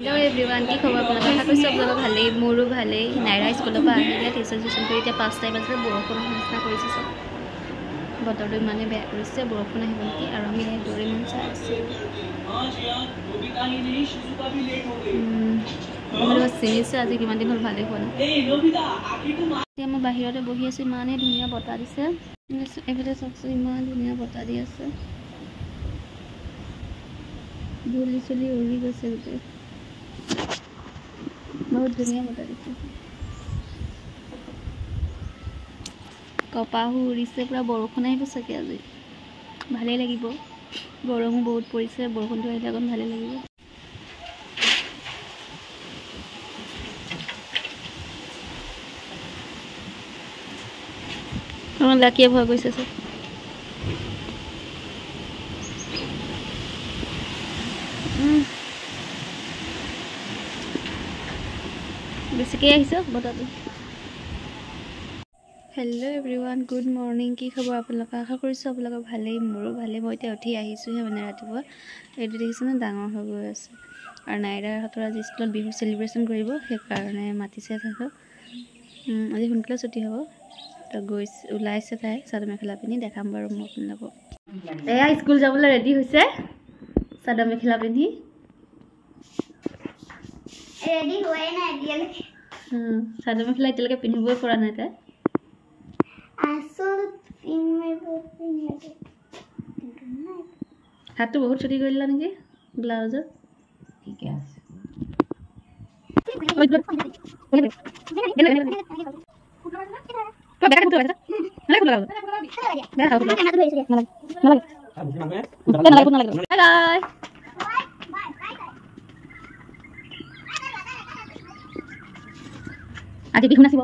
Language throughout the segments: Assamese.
Hello everyone, কি খবৰ আপোনালোকৰ? আশা কৰিছোঁ আপোনালোকৰ ভালেই, মোৰো ভালেই। নাইৰা স্কুলৰ পৰা আহিলে টিউশ্যন কৰি এতিয়া 5টা বাজিলে বৰষুণ নিচিনা কৰিছে চব। বতৰটো ইমানেই বেয়া কৰিছে, বৰষুণ আহিব নেকি? আৰু আমি দৌৰিমন চাই আছোঁ। মই চিনিছোঁ আজি কিমান দিন হ'ল ভালেই হোৱা নাই। এতিয়া মই বাহিৰতে বহি আছোঁ, ইমানেই ধুনীয়া বতাহ দিছে। এইফালে চাওকচোন, ইমান ধুনীয়া বতাহ দি আছে। ধূলি চুলি উৰি গৈছে গোটেই। बहुत धुनिया बता दिছে কপাহু উৰিছে পুৰা বৰষুণ আহিব চাগে আজি ভালেই লাগিব গৰমো বহুত পৰিছে বৰষুণটো আহিলে অকণ ভালেই লাগিব আমাৰ লাকিয়ে ভয় কৰিছে সব বেছিকৈ আহিছে বতাহটো हेलो एवरीवन गुड मॉर्निंग की खबर আপোনালোকৰ আশা কৰিছোঁ আপোনালোকৰ ভালেই মোৰো ভালেই মই এতিয়া উঠি আহিছোঁহে মানে ৰাতিপুৱা এইটো দেখিছেনে ডাঙৰ হৈ গৈ আছে আৰু নাইৰাৰ হাতৰ আজি স্কুলত বিহু সেলিব্ৰেশন কৰিব সেইকাৰণে মাতিছে থাকক আজি সোনকালে ছুটি হ'ব তো গৈ ওলাইছে তাই চাদৰ মেখেলা পিন্ধি দেখাম বাৰু মই আপোনালোকক এয়া স্কুল যাবলৈ ৰেডি হৈছে চাদৰ মেখেলা পিন্ধি ৰেডি হোৱাই নাই এতিয়ালৈকে চাদৰ মেখেলা এতিয়ালৈকে পিন্ধিবই পৰা নাই তাই हाथ तो बहुत छोटी कर निकी ब्लाउज ठीक है आज बिहु नाचिब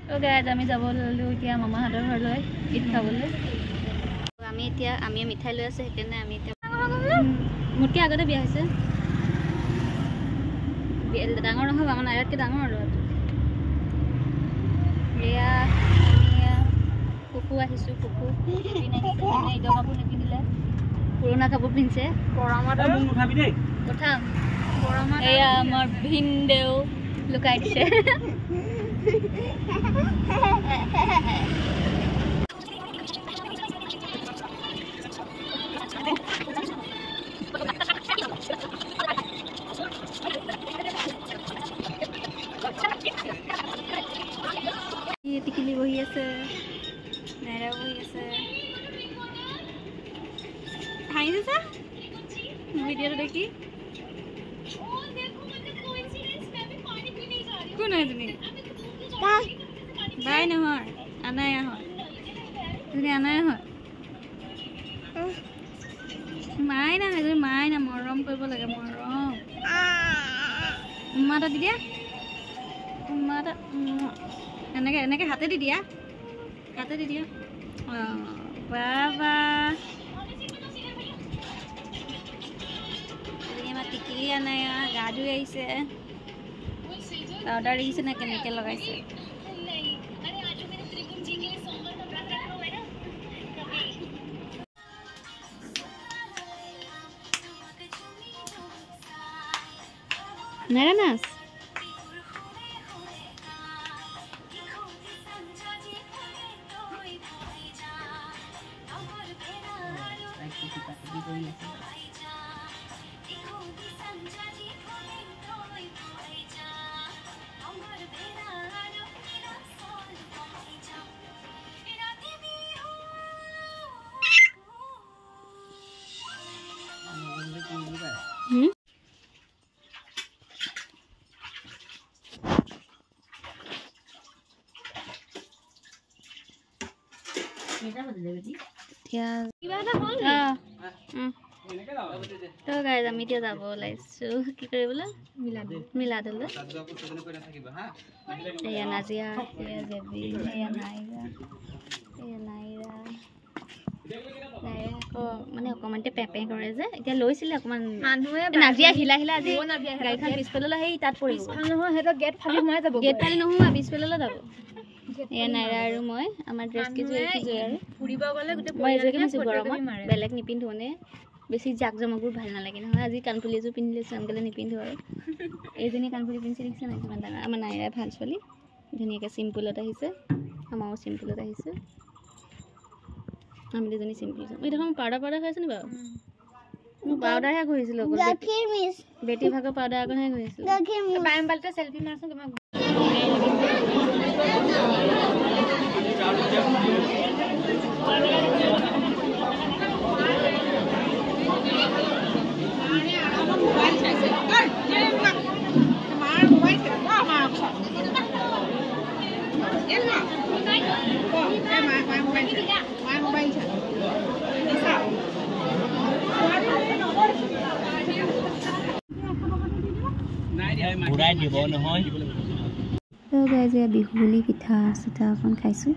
तो गाइस আমি যাব ললো এতিয়া মামা হাতৰ ঘৰলৈ ঈদ খাবলৈ আমি এতিয়া আমি মিঠাই লৈ আছে হেতেনে আমি এতিয়া মুটি আগতে বিয়া হৈছে ডাঙৰ নহয় আমাৰ নাইৰাতকে ডাঙৰ আৰু ৰিয়া কুকু আহিছো কুকু ঈদৰ কাপোৰ নিপিন্ধিলে পুৰণা কাপোৰ পিন্ধিছে গৰমত মোক নুঠাবি দেই উঠাম গৰমত এয়া আমাৰ ভিনদেউ লুকাই দিছে টিকিলি বহি আছে নাইৰা বহি আছে হাঁহিছে ভিডিঅ'টো দেখি কোন হয় তুমি বাই নহয় আনায়া হয় তুমি আনায়া হয় মাইনা হয় তুমি মাইনা মৰম কৰিব লাগে মৰম উম্মা এটা দি দিয়া উম্মা এটা এনেকে এনেকে হাতে দি দিয়া বাবা টিকিলি আনায়া গা ধুই আহিছে পাউডাৰ দিছে না কেনেকৈ লগাইছে নাইৰা নাচ তো গাইজ আমি এতিয়া যাব ওলাইছো কি কৰিবলৈ মিলাদলৈ এয়া নাজিয়া এয়া জেবি এয়া নাইৰা মানে অকণমানতে পেপে কৰে যে এতিয়া লৈছিলে অকণমান নাজিয়া হিলা আজি গাড়ীখন পিছফাললৈ সেই তাত পৰিব নহয় সিহঁতৰ গেট ফালি সোমাই যাব গেট ফালি নোসোমা পিছফাললৈ যাব এয়া নাইৰা আৰু মই আমাৰ ড্ৰেছ কিজোৰ আৰু ফুৰিব গ'লে মই এযোৰকে পিন্ধিছোঁ গৰমত বেলেগ নিপিন্ধো মানে বেছি জাক জমকবোৰ ভাল নালাগে নহয় আজি কাণফুলি এযোৰ পিন্ধি লৈছোঁ আনকালে নিপিন্ধো আৰু এইজনী কাণফুলি পিন্ধি দেখিছে নাই কিমান ডাঙৰ আমাৰ নাইৰাই ভাল ছোৱালী ধুনীয়াকৈ চিম্পুলত আহিছে আমাৰো চিম্পুলত আহিছোঁ আমি দুজনী চিম্পুল এই দেখোন পাউডাৰ খাইছোঁ নি বাৰু মই পাউডাৰহে ঘূৰিছিলোঁ বেটি ভাগৰ পাউডাৰ আগতহে ঘূৰিছিলোঁ চেল্ফি মাৰচোন তোমাক তো গাইজ এয়া বিহু বুলি পিঠা চিঠা অকণ খাইছোঁ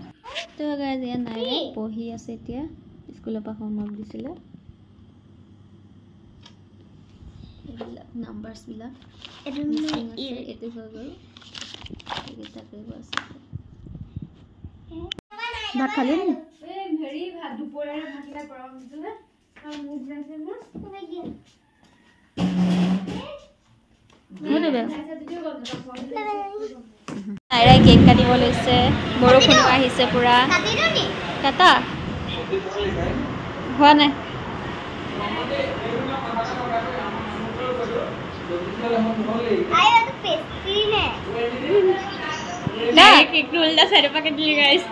তো গাইজ এয়া নাই পঢ়ি আছে এতিয়া স্কুলৰ পৰা হোমৱৰ্ক দিছিলে এইবিলাক নাম্বাৰ্ছবিলাক এইটো হৈ গ'ল এইকেইটা কৰিব আছে ভাত খালি নি হেৰি ভাত দুপৰীয়াৰ ভাতকেইটা গৰম দিছিলে আৰু মুখ যাইছে মোৰ নাইৰাই কেক কাটিব লৈছে বৰষুণ আহিছে পুৰা কাটা হোৱা নাই কেকটো উল্টা চাইডৰ পৰা কাটিলে গাইছ